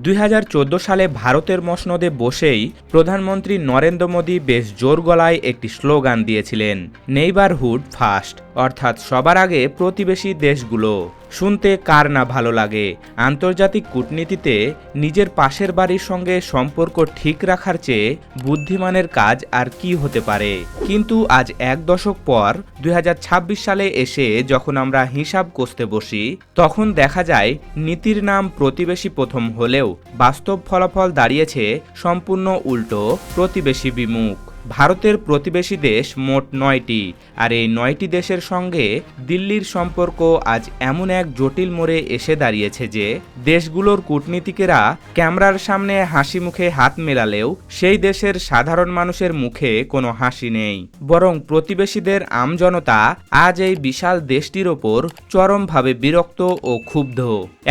2014 সালে ভারতের মসনদে বসেই প্রধানমন্ত্রী নরেন্দ্র মোদী বেশ জোর গলায় একটি স্লোগান দিয়েছিলেন, নেইবারহুড ফার্স্ট, অর্থাৎ সবার আগে প্রতিবেশী দেশগুলো। শুনতে কার না ভালো লাগে। আন্তর্জাতিক কূটনীতিতে নিজের পাশের বাড়ির সঙ্গে সম্পর্ক ঠিক রাখার চেয়ে বুদ্ধিমানের কাজ আর কি হতে পারে। কিন্তু আজ এক দশক পর 2026 সালে এসে যখন আমরা হিসাব কষতে বসি, তখন দেখা যায় নীতির নাম প্রতিবেশী প্রথম হলেও বাস্তব ফলাফল দাঁড়িয়েছে সম্পূর্ণ উল্টো, প্রতিবেশী বিমুখ। ভারতের প্রতিবেশী দেশ মোট 9টি, আর এই 9টি দেশের সঙ্গে দিল্লির সম্পর্ক আজ এমন এক জটিল মোড়ে এসে দাঁড়িয়েছে যে দেশগুলোর কূটনীতিকেরা ক্যামেরার সামনে হাসি মুখে হাত মেলালেও সেই দেশের সাধারণ মানুষের মুখে কোনো হাসি নেই, বরং প্রতিবেশীদের আমজনতা আজ এই বিশাল দেশটির ওপর চরমভাবে বিরক্ত ও ক্ষুব্ধ।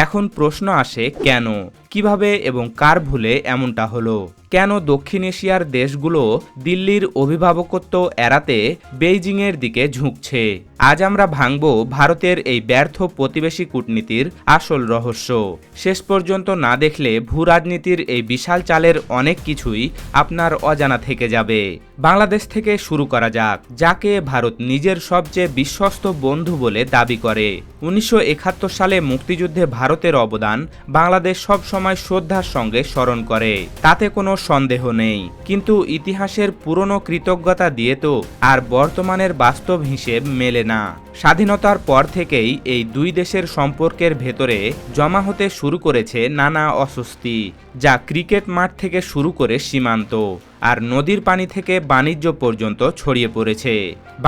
এখন প্রশ্ন আসে, কেন, কিভাবে এবং কার ভুলে এমনটা হলো? কেন দক্ষিণ এশিয়ার দেশগুলো দিল্লির অভিভাবকত্ব এড়াতে বেইজিংয়ের দিকে ঝুঁকছে? আজ আমরা ভাঙব ভারতের এই ব্যর্থ প্রতিবেশী কূটনীতির আসল রহস্য। শেষ পর্যন্ত না দেখলে ভূ রাজনীতির এই বিশাল চালের অনেক কিছুই আপনার অজানা থেকে যাবে। বাংলাদেশ থেকে শুরু করা যাক, যাকে ভারত নিজের সবচেয়ে বিশ্বস্ত বন্ধু বলে দাবি করে। 1971 সালে মুক্তিযুদ্ধে ভারতের অবদান বাংলাদেশ সব সময় শ্রদ্ধার সঙ্গে স্মরণ করে, তাতে কোনো সন্দেহ নেই। কিন্তু ইতিহাসের পুরনো কৃতজ্ঞতা দিয়ে তো আর বর্তমানের বাস্তব হিসেব মেলে না। স্বাধীনতার পর থেকেই এই দুই দেশের সম্পর্কের ভেতরে জমা হতে শুরু করেছে নানা অস্বস্তি, যা ক্রিকেট মাঠ থেকে শুরু করে সীমান্ত আর নদীর পানি থেকে বাণিজ্য পর্যন্ত ছড়িয়ে পড়েছে।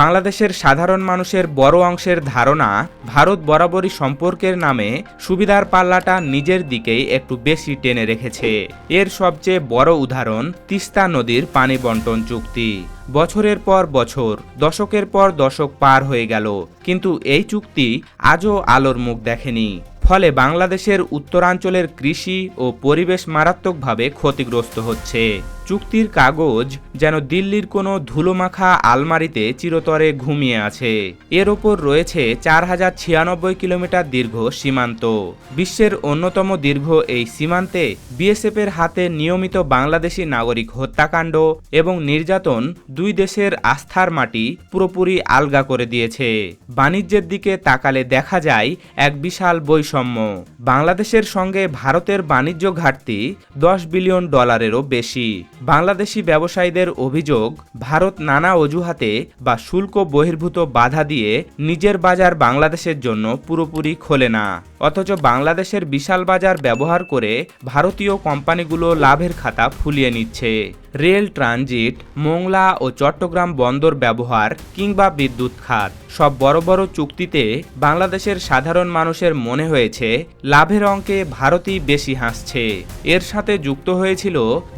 বাংলাদেশের সাধারণ মানুষের বড় অংশের ধারণা, ভারত বরাবরই সম্পর্কের নামে সুবিধার পাল্লাটা নিজের দিকেই একটু বেশি টেনে রেখেছে। এর সবচেয়ে বড় উদাহরণ তিস্তা নদীর পানি বন্টন চুক্তি। বছরের পর বছর, দশকের পর দশক পার হয়ে গেল, কিন্তু এই চুক্তি আজও আলোর মুখ দেখেনি। ফলে বাংলাদেশের উত্তরাঞ্চলের কৃষি ও পরিবেশ মারাত্মকভাবে ক্ষতিগ্রস্ত হচ্ছে। চুক্তির কাগজ যেন দিল্লির কোনো ধুলোমাখা আলমারিতে চিরতরে ঘুমিয়ে আছে। এর ওপর রয়েছে 4096 কিলোমিটার দীর্ঘ সীমান্ত। বিশ্বের অন্যতম দীর্ঘ এই সীমান্তে বিএসএফের হাতে নিয়মিত বাংলাদেশি নাগরিক হত্যাকাণ্ড এবং নির্যাতন দুই দেশের আস্থার মাটি পুরোপুরি আলগা করে দিয়েছে। বাণিজ্যের দিকে তাকালে দেখা যায় এক বিশাল বৈষম্য। বাংলাদেশের সঙ্গে ভারতের বাণিজ্য ঘাটতি $10 বিলিয়ন বেশি। বাংলাদেশি ব্যবসায়ীদের অভিযোগ, ভারত নানা অজুহাতে বা শুল্ক বহির্ভূত বাধা দিয়ে নিজের বাজার বাংলাদেশের জন্য পুরোপুরি খোলে না, অথচ বাংলাদেশের বিশাল বাজার ব্যবহার করে ভারতীয় কোম্পানিগুলো লাভের খাতা ফুলিয়ে নিচ্ছে। রেল ট্রানজিট, মোংলা ও চট্টগ্রাম বন্দর ব্যবহার কিংবা বিদ্যুৎ খাত, সব বড় বড় চুক্তিতে বাংলাদেশের সাধারণ মানুষের মনে হয়েছে লাভের অঙ্কে ভারতই বেশি হাসছে। এর সাথে যুক্ত হয়েছিল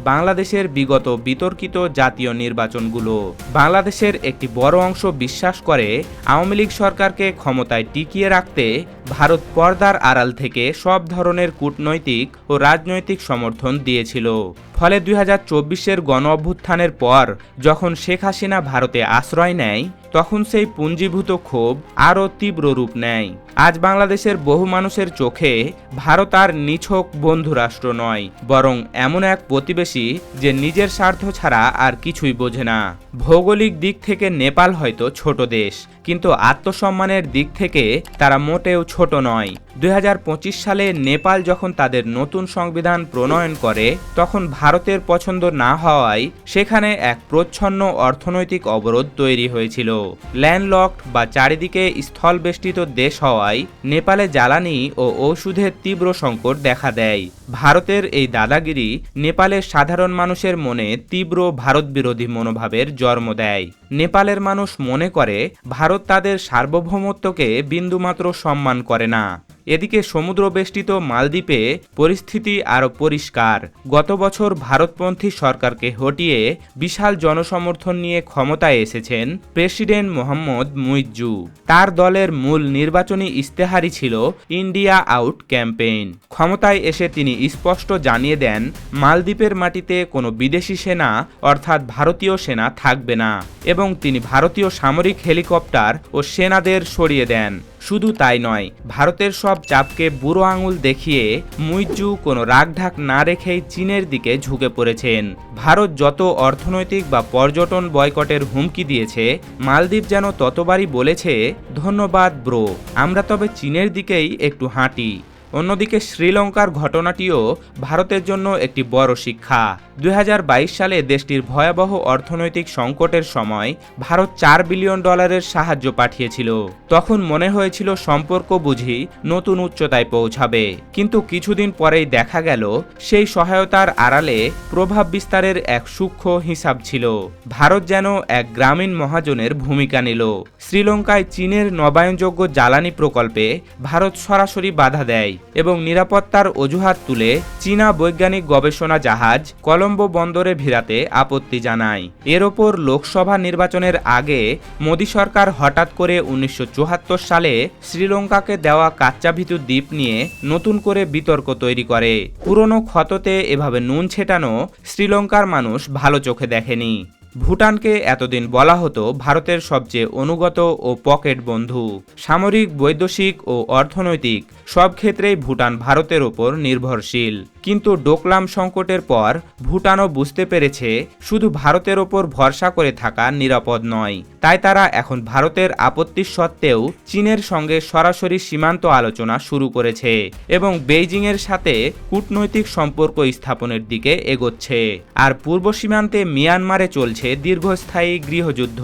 বাংলাদেশের বিগত বিতর্কিত জাতীয় নির্বাচনগুলো। বাংলাদেশের একটি বড় অংশ বিশ্বাস করে আওয়ামী লীগ সরকারকে ক্ষমতায় টিকিয়ে রাখতে ভারত পর্দার আড়াল থেকে সব ধরনের কূটনৈতিক ও রাজনৈতিক সমর্থন দিয়েছিল। ফলে 2024-এর গণ অভ্যুত্থানের পর যখন শেখ হাসিনা ভারতে আশ্রয় নেয়, তখন সেই পুঞ্জীভূত ক্ষোভ আরও তীব্র রূপ নেয়। আজ বাংলাদেশের বহু মানুষের চোখে ভারত আর নিছক বন্ধুরাষ্ট্র নয়, বরং এমন এক প্রতিবেশী যে নিজের স্বার্থ ছাড়া আর কিছুই বোঝে না। ভৌগোলিক দিক থেকে নেপাল হয়তো ছোট দেশ, কিন্তু আত্মসম্মানের দিক থেকে তারা মোটেও ছোট নয়। 2025 সালে নেপাল যখন তাদের নতুন সংবিধান প্রণয়ন করে, তখন ভারতের পছন্দ না হওয়ায় সেখানে এক প্রচ্ছন্ন অর্থনৈতিক অবরোধ তৈরি হয়েছিল। ল্যান্ডলকড বা চারিদিকে স্থলবেষ্টিত দেশ হওয়ায় নেপালে জ্বালানি ও ওষুধের তীব্র সংকট দেখা দেয়। ভারতের এই দাদাগিরি নেপালের সাধারণ মানুষের মনে তীব্র ভারত বিরোধী মনোভাবের জন্ম দেয়। নেপালের মানুষ মনে করে ভারত তাদের সার্বভৌমত্বকে বিন্দুমাত্র সম্মান করে না। এদিকে সমুদ্রবেষ্টিত মালদ্বীপে পরিস্থিতি আরও পরিষ্কার। গত বছর ভারতপন্থী সরকারকে হটিয়ে বিশাল জনসমর্থন নিয়ে ক্ষমতায় এসেছেন প্রেসিডেন্ট মোহাম্মদ মুইজ্জু। তার দলের মূল নির্বাচনী ইস্তেহারই ছিল ইন্ডিয়া আউট ক্যাম্পেইন। ক্ষমতায় এসে তিনি স্পষ্ট জানিয়ে দেন, মালদ্বীপের মাটিতে কোনো বিদেশি সেনা অর্থাৎ ভারতীয় সেনা থাকবে না, এবং তিনি ভারতীয় সামরিক হেলিকপ্টার ও সেনাদের সরিয়ে দেন। শুধু তাই নয়, ভারতের সব চাপকে বুড়ো আঙুল দেখিয়ে মুইজ্জু কোনো রাগঢাক না রেখেই চীনের দিকে ঝুঁকে পড়েছেন। ভারত যত অর্থনৈতিক বা পর্যটন বয়কটের হুমকি দিয়েছে, মালদ্বীপ যেন ততবারই বলেছে, ধন্যবাদ ব্রো, আমরা তবে চীনের দিকেই একটু হাঁটি। অন্যদিকে শ্রীলঙ্কার ঘটনাটিও ভারতের জন্য একটি বড় শিক্ষা। 2022 সালে দেশটির ভয়াবহ অর্থনৈতিক সংকটের সময় ভারত $4 বিলিয়ন সাহায্য পাঠিয়েছিল। তখন মনে হয়েছিল সম্পর্ক বুঝি নতুন উচ্চতায় পৌঁছাবে, কিন্তু কিছুদিন পরেই দেখা গেল সেই সহায়তার আড়ালে প্রভাব বিস্তারের এক সূক্ষ্ম হিসাব ছিল। ভারত যেন এক গ্রামীণ মহাজনের ভূমিকা নিল। শ্রীলঙ্কায় চীনের নবায়নযোগ্য জ্বালানি প্রকল্পে ভারত সরাসরি বাধা দেয় এবং নিরাপত্তার অজুহাত তুলে চীনা বৈজ্ঞানিক গবেষণা জাহাজ কলম্বো বন্দরে ভিড়াতে আপত্তি জানায়। এর ওপর লোকসভা নির্বাচনের আগে মোদী সরকার হঠাৎ করে 1974 সালে শ্রীলঙ্কাকে দেওয়া কাচ্চাভিতু দ্বীপ নিয়ে নতুন করে বিতর্ক তৈরি করে। পুরনো ক্ষততে এভাবে নুন ছেটানো শ্রীলঙ্কার মানুষ ভালো চোখে দেখেনি। ভুটানকে এতদিন বলা হতো ভারতের সবচেয়ে অনুগত ও পকেট বন্ধু। সামরিক, বৈদেশিক ও অর্থনৈতিক সব ক্ষেত্রেই ভুটান ভারতের ওপর নির্ভরশীল। কিন্তু ডোকলাম সংকটের পর ভুটানও বুঝতে পেরেছে শুধু ভারতের ওপর ভরসা করে থাকা নিরাপদ নয়। তাই তারা এখন ভারতের আপত্তির সত্ত্বেও চীনের সঙ্গে সরাসরি সীমান্ত আলোচনা শুরু করেছে এবং বেইজিংয়ের সাথে কূটনৈতিক সম্পর্ক স্থাপনের দিকে এগোচ্ছে। আর পূর্ব সীমান্তে মিয়ানমারে চলছে দীর্ঘস্থায়ী গৃহযুদ্ধ।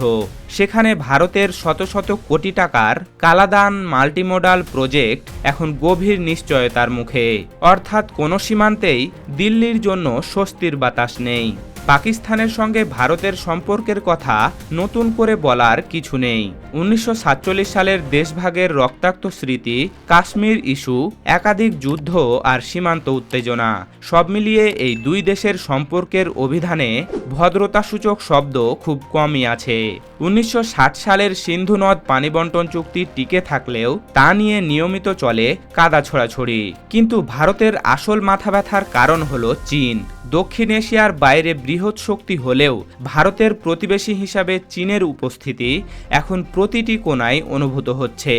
সেখানে ভারতের শত শত কোটি টাকার কালাদান মাল্টিমোডাল প্রজেক্ট এখন গভীর নিশ্চয়তার মুখে। অর্থাৎ কোনো সীমান্তেই দিল্লির জন্য স্বস্তির বাতাস নেই। পাকিস্তানের সঙ্গে ভারতের সম্পর্কের কথা নতুন করে বলার কিছু নেই। 1947 সালের দেশভাগের রক্তাক্ত স্মৃতি, কাশ্মীর ইস্যু, একাধিক যুদ্ধ আর সীমান্ত উত্তেজনা সব মিলিয়ে এই দুই দেশের সম্পর্কের অভিধানে ভদ্রতাসূচক শব্দ খুব কমই আছে। 1960 সালের সিন্ধু নদ পানি বন্টন চুক্তি টিকে থাকলেও তা নিয়ে নিয়মিত চলে কাদা ছোড়াছড়ি। কিন্তু ভারতের আসল মাথা ব্যথার কারণ হলো চীন। দক্ষিণ এশিয়ার বাইরে বৃহৎ শক্তি হলেও ভারতের প্রতিবেশী হিসাবে চীনের উপস্থিতি এখন প্রতিটি কোণায় অনুভূত হচ্ছে।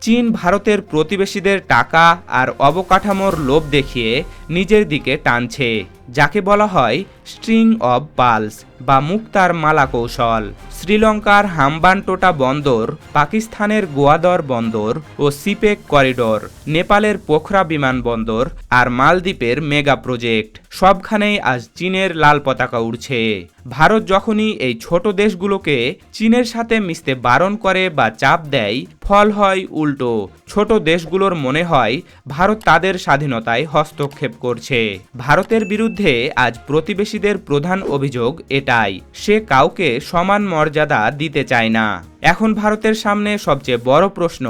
চীন ভারতের প্রতিবেশীদের টাকা আর অবকাঠামোর লোভ দেখিয়ে নিজের দিকে টানছে, যাকে বলা হয় স্ট্রিং অব পার্লস বা মুক্তার মালা কৌশল। শ্রীলঙ্কার হাম্বানটোটা বন্দর, পাকিস্তানের গোয়াদর বন্দর ও সিপেক করিডোর, নেপালের পোখরা বিমানবন্দর আর মালদ্বীপের মেগা প্রজেক্ট সবখানেই আজ চীনের লাল পতাকা উড়ছে। ভারত যখনই এই ছোট দেশগুলোকে চীনের সাথে মিশতে বারণ করে বা চাপ দেয়, ফল হয় উল্টো। ছোট দেশগুলোর মনে হয় ভারত তাদের স্বাধীনতায় হস্তক্ষেপ করছে। ভারতের বিরুদ্ধে আজ প্রতিবেশীদের প্রধান অভিযোগ এটাই, সে কাউকে সমান মর্যাদা দিতে চায় না। এখন ভারতের সামনে সবচেয়ে বড় প্রশ্ন,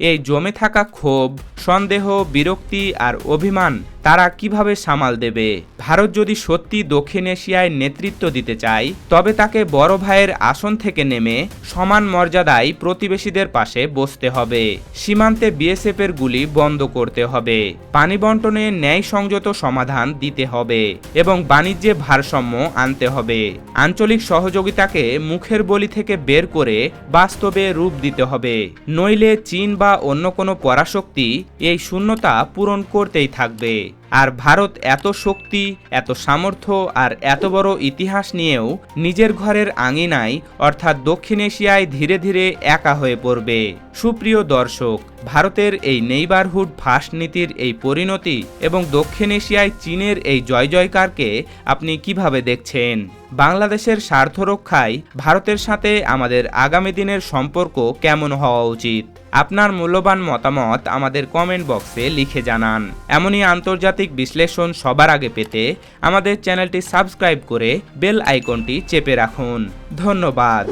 এই জমে থাকা ক্ষোভ, সন্দেহ, বিরক্তি আর অভিমান তারা কিভাবে সামাল দেবে। ভারত যদি সত্যি দক্ষিণ এশিয়ায় নেতৃত্ব দিতে চায়, তবে তাকে বড় ভাইয়ের আসন থেকে নেমে সমান মর্যাদায় প্রতিবেশীদের পাশে বসতে হবে। সীমান্তে বিএসএফের গুলি বন্ধ করতে হবে, পানি বন্টনে ন্যায় সংযত সমাধান দিতে হবে এবং বাণিজ্যে ভারসাম্য আনতে হবে। আঞ্চলিক সহযোগিতাকে মুখের বলি থেকে বের করে বাস্তবে রূপ দিতে হবে, নইলে চীন বা অন্য কোনো পরাশক্তি এই শূন্যতা পূরণ করতেই থাকবে। আর ভারত এত শক্তি, এত সামর্থ্য আর এত বড় ইতিহাস নিয়েও নিজের ঘরের আঙিনায় অর্থাৎ দক্ষিণ এশিয়ায় ধীরে ধীরে একা হয়ে পড়বে। সুপ্রিয় দর্শক, ভারতের এই নেইবারহুড ফার্স্ট নীতির এই পরিণতি এবং দক্ষিণ এশিয়ায় চীনের এই জয় জয়কারকে আপনি কিভাবে দেখছেন? বাংলাদেশের স্বার্থ রক্ষায় ভারতের সাথে আমাদের আগামী দিনের সম্পর্ক কেমন হওয়া উচিত? আপনার মূল্যবান মতামত আমাদের কমেন্ট বক্সে লিখে জানান। এমনই আন্তর্জাতিক বিশ্লেষণ সবার আগে পেতে আমাদের চ্যানেলটি সাবস্ক্রাইব করে বেল আইকনটি চেপে রাখুন। ধন্যবাদ।